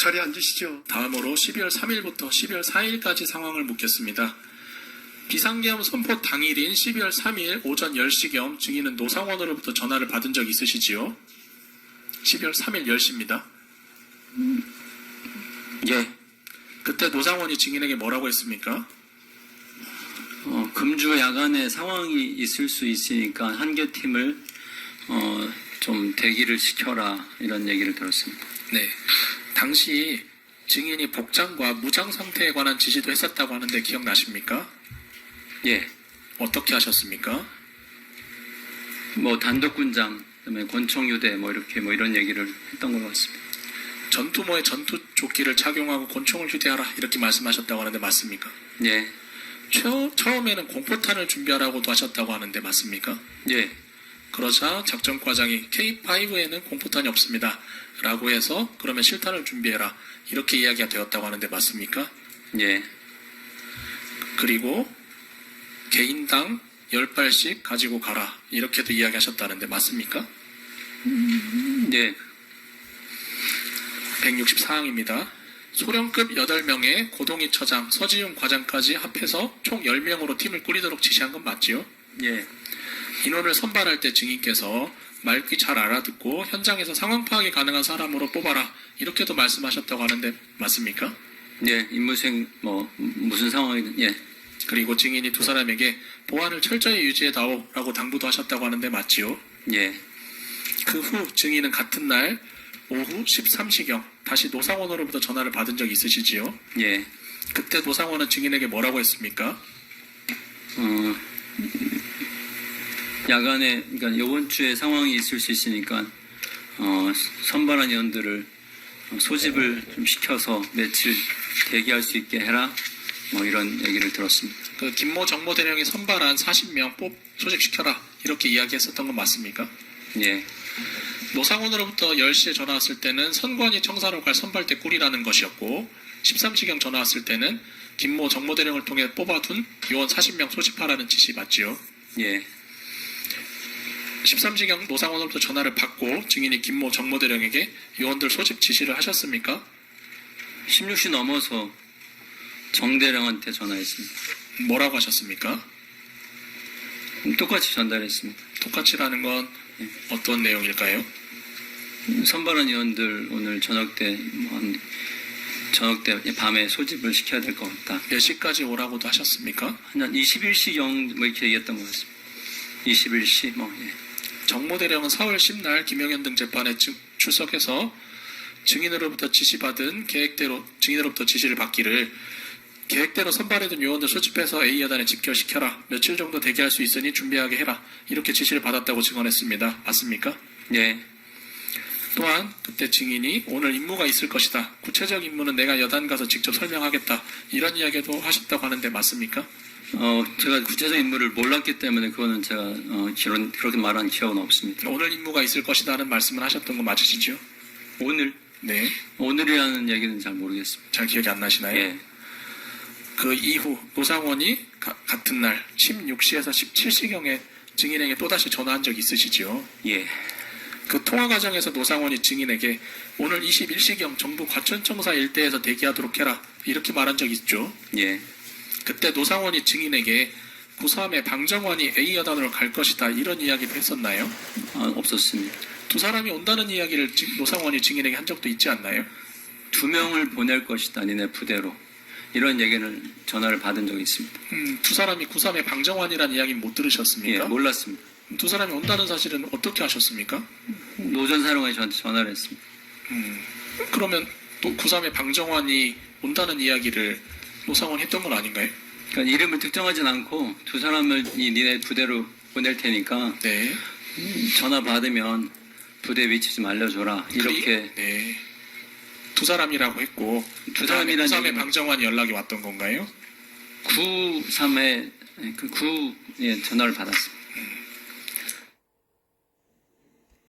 자리에 앉으시죠. 다음으로 12월 3일부터 12월 4일까지 상황을 묻겠습니다. 비상계엄 선포 당일인 12월 3일 오전 10시경 증인은 노상원으로부터 전화를 받은 적 있으시지요? 12월 3일 10시입니다. 예. 그때 노상원이 증인에게 뭐라고 했습니까? 금주 야간에 상황이 있을 수 있으니까 한겨팀을 좀 대기를 시켜라 이런 얘기를 들었습니다. 네. 당시 증인이 복장과 무장 상태에 관한 지시도 했었다고 하는데 기억나십니까? 예. 어떻게 하셨습니까? 단독군장, 그다음에 권총유대 이런 얘기를 했던 것 같습니다. 전투모에 전투조끼를 착용하고 권총을 휴대하라 이렇게 말씀하셨다고 하는데 맞습니까? 예. 처음에는 공포탄을 준비하라고도 하셨다고 하는데 맞습니까? 예. 그러자 작전과장이 K5에는 공포탄이 없습니다 라고 해서 그러면 실탄을 준비해라 이렇게 이야기가 되었다고 하는데 맞습니까? 예. 그리고 개인당 10발씩 가지고 가라 이렇게도 이야기하셨다는데 맞습니까? 예. 164항입니다. 소령급 8명의 고동희 처장, 서지훈 과장까지 합해서 총 10명으로 팀을 꾸리도록 지시한 건 맞지요? 예. 인원을 선발할 때 증인께서 말귀 잘 알아듣고 현장에서 상황 파악이 가능한 사람으로 뽑아라 이렇게도 말씀하셨다고 하는데 맞습니까? 예. 임무수행 무슨 상황이든 예. 그리고 증인이 두 사람에게 보안을 철저히 유지해다오 라고 당부도 하셨다고 하는데 맞지요? 예. 그 후 증인은 같은 날 오후 13시경 다시 노상원으로부터 전화를 받은 적이 있으시지요? 예. 그때 노상원은 증인에게 뭐라고 했습니까? 야간에 그러니까 이번 주에 상황이 있을 수 있으니까 선발한 인원들을 소집을 좀 시켜서 며칠 대기할 수 있게 해라 이런 얘기를 들었습니다. 그 김모 정보대령이 선발한 40명 소집시켜라 이렇게 이야기했었던 건 맞습니까? 예. 노상원으로부터 10시에 전화 왔을 때는 선관위 청사로 갈 선발대 꿀이라는 것이었고 13시경 전화 왔을 때는 김모 정보대령을 통해 뽑아둔 요원 40명 소집하라는 지시 맞지요? 예. 13시경 노상원으로부터 전화를 받고 증인이 김모 정보대령에게 요원들 소집 지시를 하셨습니까? 16시 넘어서 정대령한테 전화했습니다. 뭐라고 하셨습니까? 똑같이 전달했습니다. 똑같이라는 건 어떤 내용일까요? 선발한 인원들 오늘 저녁 때 밤에 소집을 시켜야 될 것 같다. 몇 시까지 오라고도 하셨습니까? 한 21시경 이렇게 얘기했던 것 같습니다. 21시 예. 정모대령은 4월 10날 김영현 등 재판에 출석해서 증인으로부터 지시받은 계획대로 증인으로부터 지시를 받기를 계획대로 선발해둔 요원들 소집해서 A여단에 집결시켜라. 며칠 정도 대기할 수 있으니 준비하게 해라. 이렇게 지시를 받았다고 증언했습니다. 맞습니까? 예. 또한 그때 증인이 오늘 임무가 있을 것이다. 구체적 임무는 내가 여단 가서 직접 설명하겠다. 이런 이야기도 하셨다고 하는데 맞습니까? 제가 구체적 인물을 몰랐기 때문에 그거는 제가 그렇게 말한 기억은 없습니다. 오늘 임무가 있을 것이다는 말씀을 하셨던 거 맞으시죠? 오늘? 네. 오늘이라는 얘기는 잘 모르겠습니다. 잘 기억이 안 나시나요? 예. 그 이후 노상원이 같은 날 16시에서 17시경에 증인에게 또다시 전화한 적 있으시죠? 예. 그 통화 과정에서 노상원이 증인에게 오늘 21시경 정부 과천청사 일대에서 대기하도록 해라 이렇게 말한 적 있죠? 예. 그때 노상원이 증인에게 고3의 방정환이 A여단으로 갈 것이다 이런 이야기도 했었나요? 없었습니다. 두 사람이 온다는 이야기를 노상원이 증인에게 한 적도 있지 않나요? 2명을 보낼 것이다 니네 부대로 이런 얘기를 전화를 받은 적이 있습니다. 두 사람이 고3의 방정환이라는 이야기는 못 들으셨습니까? 예, 몰랐습니다. 두 사람이 온다는 사실은 어떻게 하셨습니까? 노전 사령관이 저한테 전화를 했습니다. 그러면 또 고3의 방정환이 온다는 이야기를 노상원이 했던 건 아닌가요? 그러니까 이름을 특정하진 않고 두 사람을 니네 부대로 보낼 테니까 네. 전화 받으면 부대 위치 좀 알려줘라 이렇게. 네. 두 사람이라고 했고 두 사람이라는 고3의 얘기는 방정환이 연락이 왔던 건가요? 9.3에 전화를 받았습니다.